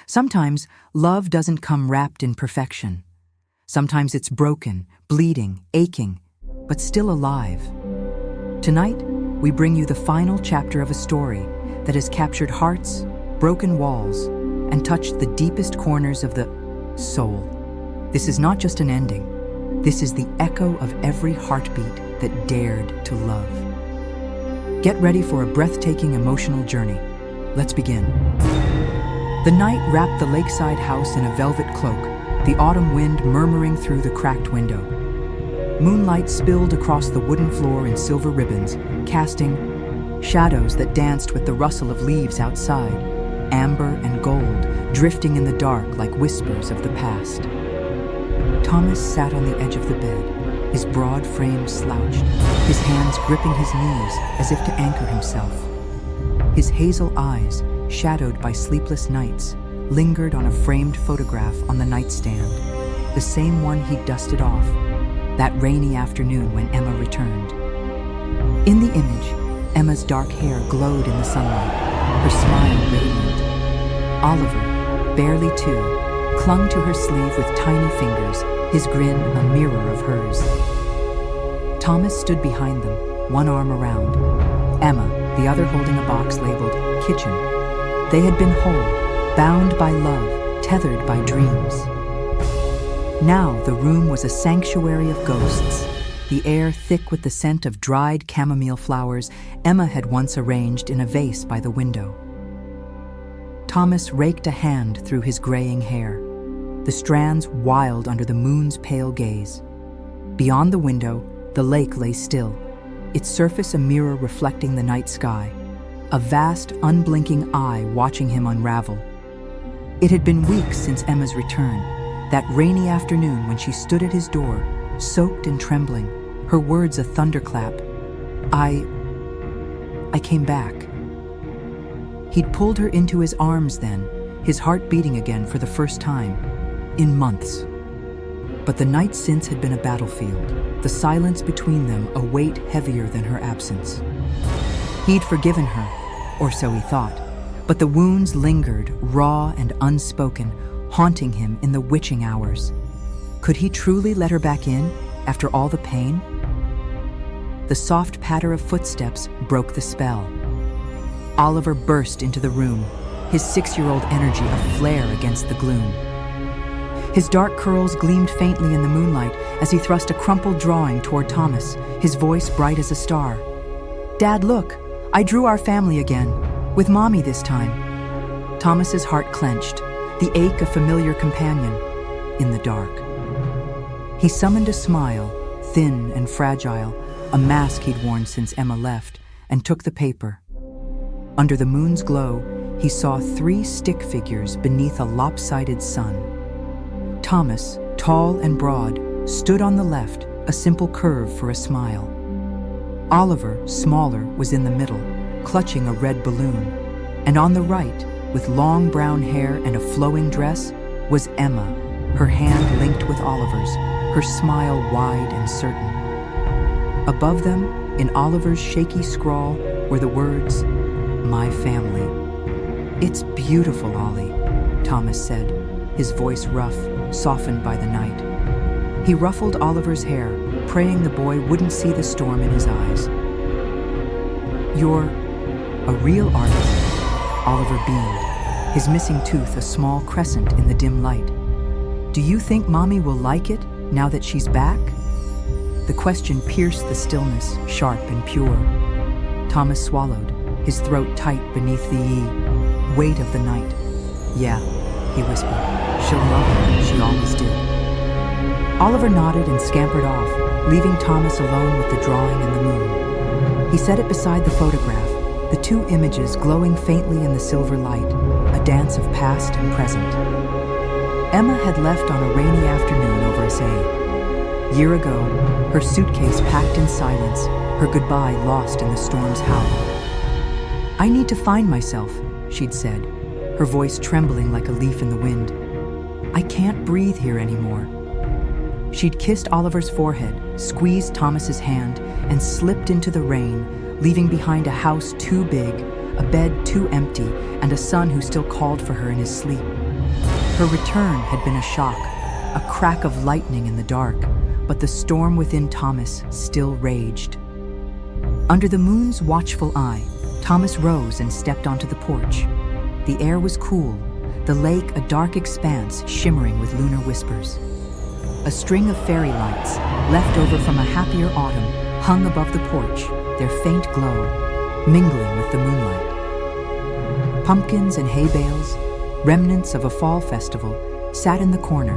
Sometimes love doesn't come wrapped in perfection. Sometimes it's broken, bleeding, aching, but still alive. Tonight, we bring you the final chapter of a story that has captured hearts, broken walls, and touched the deepest corners of the soul. This is not just an ending. This is the echo of every heartbeat that dared to love. Get ready for a breathtaking emotional journey. Let's begin. The night wrapped the lakeside house in a velvet cloak, the autumn wind murmuring through the cracked window. Moonlight spilled across the wooden floor in silver ribbons, casting shadows that danced with the rustle of leaves outside, amber and gold drifting in the dark like whispers of the past. Thomas sat on the edge of the bed, his broad frame slouched, his hands gripping his knees as if to anchor himself. His hazel eyes, shadowed by sleepless nights, lingered on a framed photograph on the nightstand, the same one he'd dusted off, that rainy afternoon when Emma returned. In the image, Emma's dark hair glowed in the sunlight, her smile radiant. Oliver, barely 2, clung to her sleeve with tiny fingers, his grin a mirror of hers. Thomas stood behind them, one arm around. Emma, the other holding a box labeled kitchen. They had been whole, bound by love, tethered by dreams. Now the room was a sanctuary of ghosts, the air thick with the scent of dried chamomile flowers Emma had once arranged in a vase by the window. Thomas raked a hand through his graying hair, the strands wild under the moon's pale gaze. Beyond the window, the lake lay still, its surface a mirror reflecting the night sky, a vast, unblinking eye watching him unravel. It had been weeks since Emma's return, that rainy afternoon when she stood at his door, soaked and trembling, her words a thunderclap. I came back. He'd pulled her into his arms then, his heart beating again for the first time, in months. But the night since had been a battlefield, the silence between them a weight heavier than her absence. He'd forgiven her, or so he thought, but the wounds lingered, raw and unspoken, haunting him in the witching hours. Could he truly let her back in, after all the pain? The soft patter of footsteps broke the spell. Oliver burst into the room, his 6-year-old energy aflare against the gloom. His dark curls gleamed faintly in the moonlight as he thrust a crumpled drawing toward Thomas, his voice bright as a star. "Dad, look, I drew our family again, with Mommy this time." Thomas's heart clenched, the ache of familiar companion, in the dark. He summoned a smile, thin and fragile, a mask he'd worn since Emma left, and took the paper. Under the moon's glow, he saw 3 stick figures beneath a lopsided sun. Thomas, tall and broad, stood on the left, a simple curve for a smile. Oliver, smaller, was in the middle, clutching a red balloon. And on the right, with long brown hair and a flowing dress, was Emma, her hand linked with Oliver's, her smile wide and certain. Above them, in Oliver's shaky scrawl, were the words, "My family." "It's beautiful, Ollie," Thomas said, his voice rough, softened by the night. He ruffled Oliver's hair, praying the boy wouldn't see the storm in his eyes. "You're a real artist," Oliver beamed, his missing tooth a small crescent in the dim light. "Do you think Mommy will like it, now that she's back?" The question pierced the stillness, sharp and pure. Thomas swallowed, his throat tight beneath the weight of the night. "Yeah," he whispered, "she'll love it, she always did." Oliver nodded and scampered off, leaving Thomas alone with the drawing and the moon. He set it beside the photograph, the 2 images glowing faintly in the silver light, a dance of past and present. Emma had left on a rainy afternoon over a year ago, her suitcase packed in silence, her goodbye lost in the storm's howl. "I need to find myself," she'd said, her voice trembling like a leaf in the wind. "I can't breathe here anymore." She'd kissed Oliver's forehead, squeezed Thomas's hand, and slipped into the rain, leaving behind a house too big, a bed too empty, and a son who still called for her in his sleep. Her return had been a shock, a crack of lightning in the dark, but the storm within Thomas still raged. Under the moon's watchful eye, Thomas rose and stepped onto the porch. The air was cool, the lake a dark expanse shimmering with lunar whispers. A string of fairy lights, left over from a happier autumn, hung above the porch, their faint glow mingling with the moonlight. Pumpkins and hay bales, remnants of a fall festival, sat in the corner,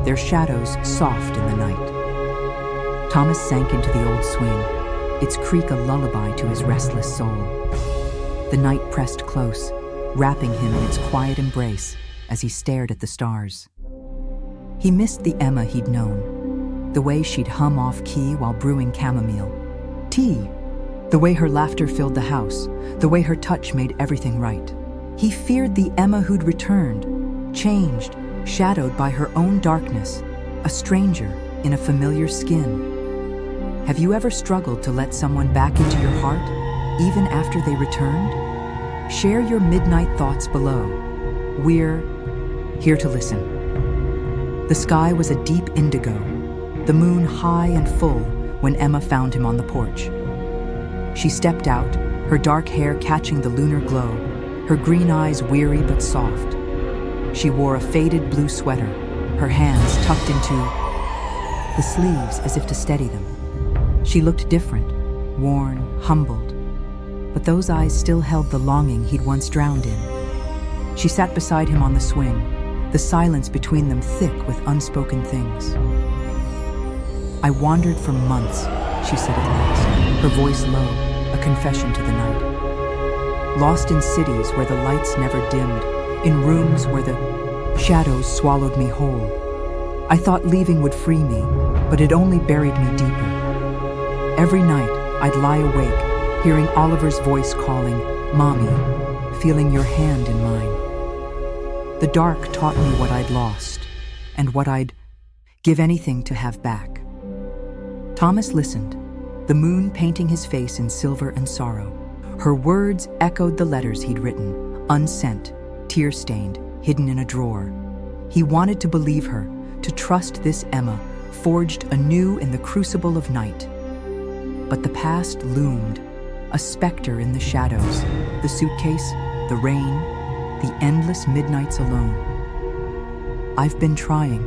their shadows soft in the night. Thomas sank into the old swing, its creak a lullaby to his restless soul. The night pressed close, wrapping him in its quiet embrace as he stared at the stars. He missed the Emma he'd known, the way she'd hum off-key while brewing chamomile tea, the way her laughter filled the house, the way her touch made everything right. He feared the Emma who'd returned, changed, shadowed by her own darkness, a stranger in a familiar skin. Have you ever struggled to let someone back into your heart, even after they returned? Share your midnight thoughts below. We're here to listen. The sky was a deep indigo, the moon high and full when Emma found him on the porch. She stepped out, her dark hair catching the lunar glow, her green eyes weary but soft. She wore a faded blue sweater, her hands tucked into the sleeves as if to steady them. She looked different, worn, humbled, but those eyes still held the longing he'd once drowned in. She sat beside him on the swing, the silence between them thick with unspoken things. I wandered for months, she said at last, her voice low, a confession to the night. Lost in cities where the lights never dimmed, in rooms where the shadows swallowed me whole. I thought leaving would free me, but it only buried me deeper. Every night, I'd lie awake, hearing Oliver's voice calling, "Mommy," feeling your hand in mine. The dark taught me what I'd lost, and what I'd give anything to have back. Thomas listened, the moon painting his face in silver and sorrow. Her words echoed the letters he'd written, unsent, tear-stained, hidden in a drawer. He wanted to believe her, to trust this Emma, forged anew in the crucible of night. But the past loomed, a specter in the shadows, the suitcase, the rain, the endless midnights alone. "I've been trying,"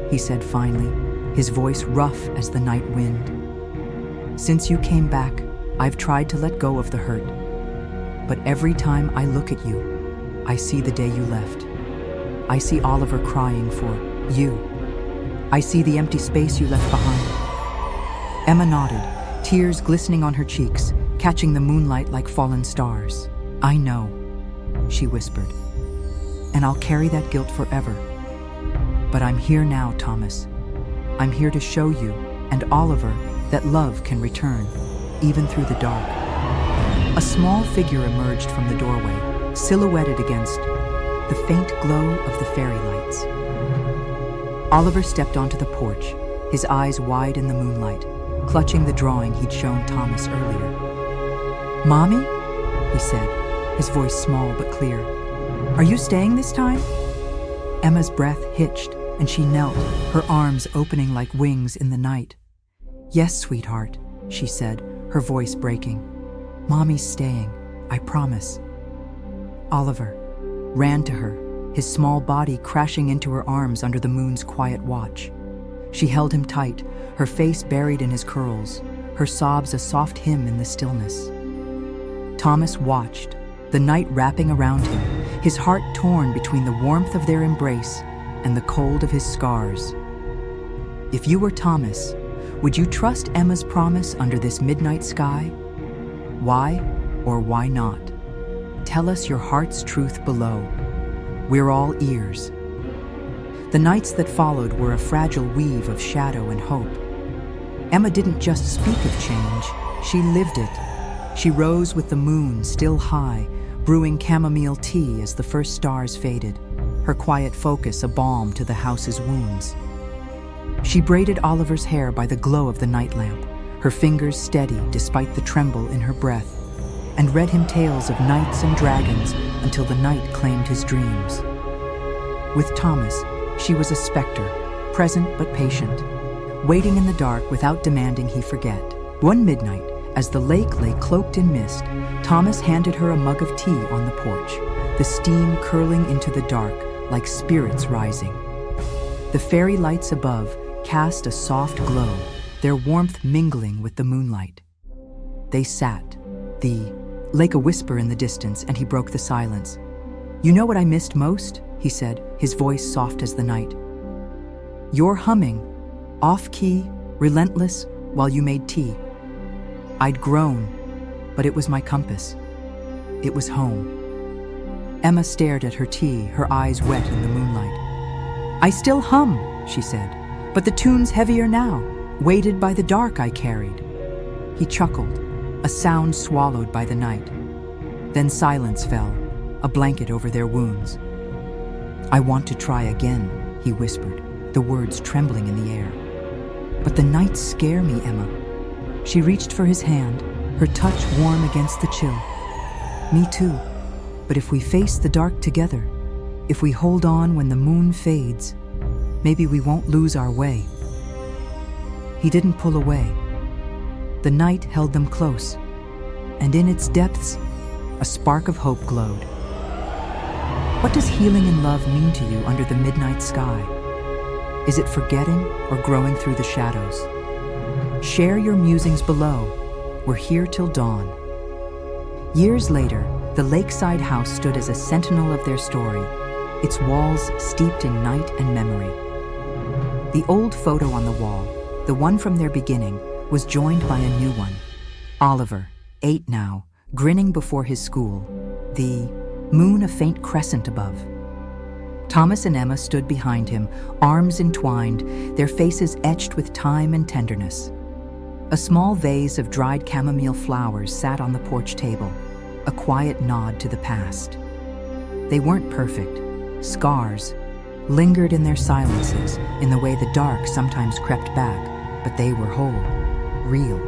he said finally, his voice rough as the night wind. "Since you came back, I've tried to let go of the hurt. But every time I look at you, I see the day you left. I see Oliver crying for you. I see the empty space you left behind." Emma nodded, tears glistening on her cheeks, catching the moonlight like fallen stars. "I know," she whispered, "and I'll carry that guilt forever. But I'm here now, Thomas. I'm here to show you, and Oliver, that love can return, even through the dark." A small figure emerged from the doorway, silhouetted against the faint glow of the fairy lights. Oliver stepped onto the porch, his eyes wide in the moonlight, clutching the drawing he'd shown Thomas earlier. "Mommy?" he said, his voice small but clear. "Are you staying this time?" Emma's breath hitched, and she knelt, her arms opening like wings in the night. "Yes, sweetheart," she said, her voice breaking. "Mommy's staying, I promise." Oliver ran to her, his small body crashing into her arms under the moon's quiet watch. She held him tight, her face buried in his curls, her sobs a soft hymn in the stillness. Thomas watched, the night wrapping around him, his heart torn between the warmth of their embrace and the cold of his scars. If you were Thomas, would you trust Emma's promise under this midnight sky? Why or why not? Tell us your heart's truth below. We're all ears. The nights that followed were a fragile weave of shadow and hope. Emma didn't just speak of change, she lived it. She rose with the moon still high, brewing chamomile tea as the first stars faded, her quiet focus a balm to the house's wounds. She braided Oliver's hair by the glow of the night lamp, her fingers steady despite the tremble in her breath, and read him tales of knights and dragons until the night claimed his dreams. With Thomas, she was a specter, present but patient, waiting in the dark without demanding he forget. One midnight, as the lake lay cloaked in mist, Thomas handed her a mug of tea on the porch, the steam curling into the dark like spirits rising. The fairy lights above cast a soft glow, their warmth mingling with the moonlight. They sat, like a whisper in the distance, and he broke the silence. "You know what I missed most?" he said, his voice soft as the night. "Your humming, off-key, relentless, while you made tea. I'd grown, but it was my compass. It was home." Emma stared at her tea, her eyes wet in the moonlight. "I still hum," she said, "but the tune's heavier now, weighted by the dark I carried." He chuckled, a sound swallowed by the night. Then silence fell, a blanket over their wounds. "I want to try again," he whispered, the words trembling in the air. "But the nights scare me, Emma." She reached for his hand, her touch warm against the chill. "Me too. But if we face the dark together, if we hold on when the moon fades, maybe we won't lose our way." He didn't pull away. The night held them close, and in its depths, a spark of hope glowed. What does healing in love mean to you under the midnight sky? Is it forgetting or growing through the shadows? Share your musings below. We're here till dawn. Years later, the lakeside house stood as a sentinel of their story, its walls steeped in night and memory. The old photo on the wall, the one from their beginning, was joined by a new one. Oliver, 8 now, grinning before his school, the moon a faint crescent above. Thomas and Emma stood behind him, arms entwined, their faces etched with time and tenderness. A small vase of dried chamomile flowers sat on the porch table, a quiet nod to the past. They weren't perfect. Scars lingered in their silences, in the way the dark sometimes crept back, but they were whole, real.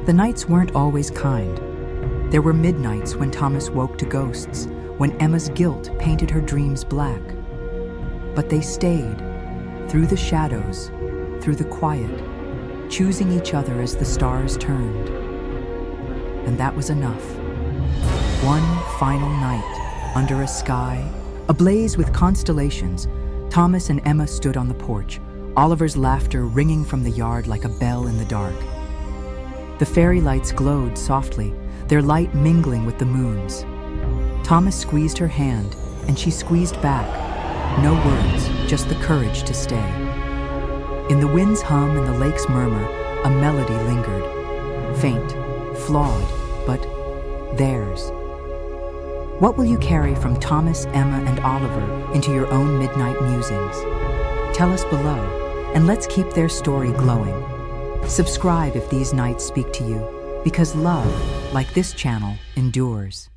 The nights weren't always kind. There were midnights when Thomas woke to ghosts, when Emma's guilt painted her dreams black. But they stayed, through the shadows, through the quiet, choosing each other as the stars turned. And that was enough. One final night, under a sky ablaze with constellations, Thomas and Emma stood on the porch, Oliver's laughter ringing from the yard like a bell in the dark. The fairy lights glowed softly, their light mingling with the moon's. Thomas squeezed her hand, and she squeezed back. No words, just the courage to stay. In the wind's hum and the lake's murmur, a melody lingered. Faint, flawed, but theirs. What will you carry from Thomas, Emma, and Oliver into your own midnight musings? Tell us below, and let's keep their story glowing. Subscribe if these nights speak to you, because love, like this channel, endures.